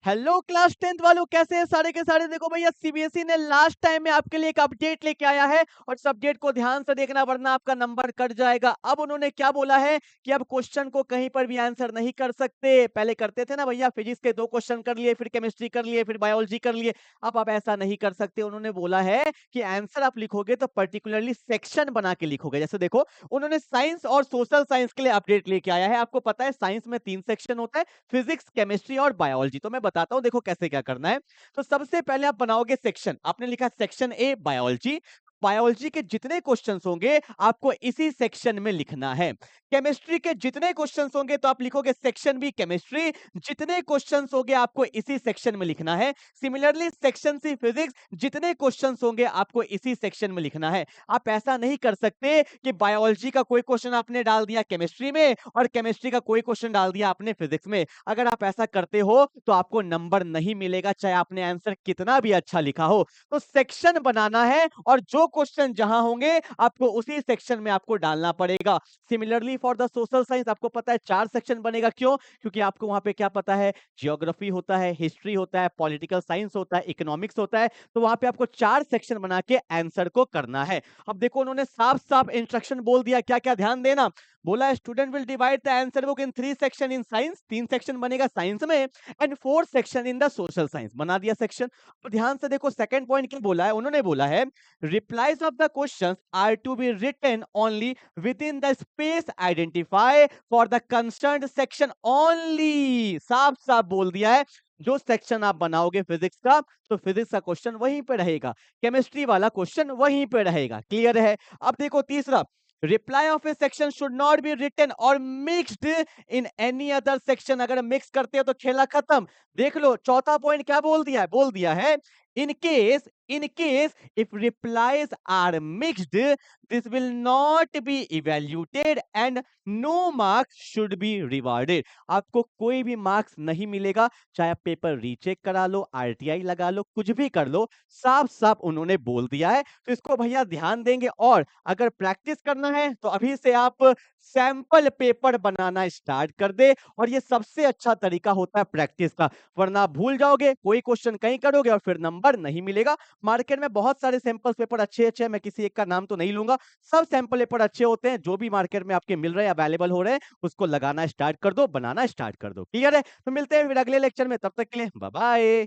Hello class 10th वालों, कैसे हैं सारे के सारे। देखो भैया, सीबीएसई ने लास्ट टाइम में आपके लिए एक अपडेट लेके आया है और इस अपडेट को ध्यान से देखना वरना आपका नंबर कट जाएगा। अब उन्होंने क्या बोला है कि अब क्वेश्चन को कहीं पर भी आंसर नहीं कर सकते। पहले करते थे ना भैया, फिजिक्स के 2 क्वेश्चन कर लिए, फिर केमिस्ट्री कर लिए, फिर बायोलॉजी कर लिए। अब आप ऐसा नहीं कर सकते। उन्होंने बोला है कि आंसर आप लिखोगे तो पर्टिकुलरली सेक्शन बना के लिखोगे। जैसे देखो, उन्होंने साइंस और सोशल साइंस के लिए अपडेट लेके आया है। आपको पता है साइंस में 3 सेक्शन होता है, फिजिक्स, केमिस्ट्री और बायोलॉजी। तो मैं बताता हूं, देखो कैसे क्या करना है। तो सबसे पहले आप बनाओगे सेक्शन। आपने लिखा सेक्शन ए बायोलॉजी। बायोलॉजी के जितने क्वेश्चंस होंगे आपको इसी सेक्शन में लिखना है। केमिस्ट्री के जितने क्वेश्चंस होंगे तो आप लिखोगे सेक्शन बी केमिस्ट्री। जितने क्वेश्चंस होंगे आपको इसी सेक्शन में लिखना है। सिमिलरली सेक्शन सी फिजिक्स, जितने क्वेश्चंस होंगे आपको इसी सेक्शन में लिखना है। आप ऐसा नहीं कर सकते कि बायोलॉजी का कोई क्वेश्चन आपने डाल दिया केमिस्ट्री में और केमिस्ट्री का कोई क्वेश्चन डाल दिया आपने फिजिक्स में। अगर आप ऐसा करते हो तो आपको नंबर नहीं मिलेगा, चाहे आपने आंसर कितना भी अच्छा लिखा हो। तो सेक्शन बनाना है और जो क्वेश्चन जहां होंगे आपको उसी सेक्शन में आपको डालना पड़ेगा। Similarly for the social science, आपको पता है 4 सेक्शन बनेगा। क्यों? क्योंकि आपको वहां पे क्या पता है, जियोग्राफी होता है, हिस्ट्री होता है, पॉलिटिकल साइंस होता है, इकोनॉमिक्स होता है। तो वहां पे आपको 4 सेक्शन बना के आंसर को करना है। अब देखो, उन्होंने साफ साफ इंस्ट्रक्शन बोल दिया, क्या क्या ध्यान देना। बोला student will divide the answer book in 3 section in science. 3 section बनेगा साइंस में and 4 section in the social science. बना दिया सेक्शन। तो ध्यान से देखो, सेकंड पॉइंट क्या बोला है। उन्होंने बोला है replies of the questions are to be written only within the space identify for the concerned section only. साफ साफ बोल दिया है, जो सेक्शन आप बनाओगे फिजिक्स का, तो फिजिक्स का क्वेश्चन वहीं पे रहेगा, केमिस्ट्री वाला क्वेश्चन वहीं पे रहेगा। क्लियर है? अब देखो तीसरा, reply of a section should not be written और mixed in any other section. अगर मिक्स करते हो तो खेला खत्म। देख लो, चौथा पॉइंट क्या बोल दिया है। बोल दिया है in case if replies are mixed, this will not be evaluated and no marks should be rewarded। आपको कोई भी मार्क्स नहीं मिलेगा, चाहे आप पेपर रीचेक करा लो, आरटीआई लगा लो, कुछ भी कर लो। साफ साफ उन्होंने बोल दिया है। तो इसको भैया ध्यान देंगे। और अगर प्रैक्टिस करना है तो अभी से आप सैंपल पेपर बनाना स्टार्ट कर दे। और ये सबसे अच्छा तरीका होता है प्रैक्टिस का, वरना आप भूल जाओगे, कोई क्वेश्चन कहीं करोगे और फिर नंबर नहीं मिलेगा। मार्केट में बहुत सारे सैंपल पेपर अच्छे अच्छे हैं, मैं किसी एक का नाम तो नहीं लूंगा। सब सैंपल पेपर अच्छे होते हैं, जो भी मार्केट में आपके मिल रहे हैं, अवेलेबल हो रहे हैं, उसको लगाना स्टार्ट कर दो, बनाना स्टार्ट कर दो। क्लियर है? तो मिलते हैं फिर अगले लेक्चर में, तब तक के लिए बाय बाय।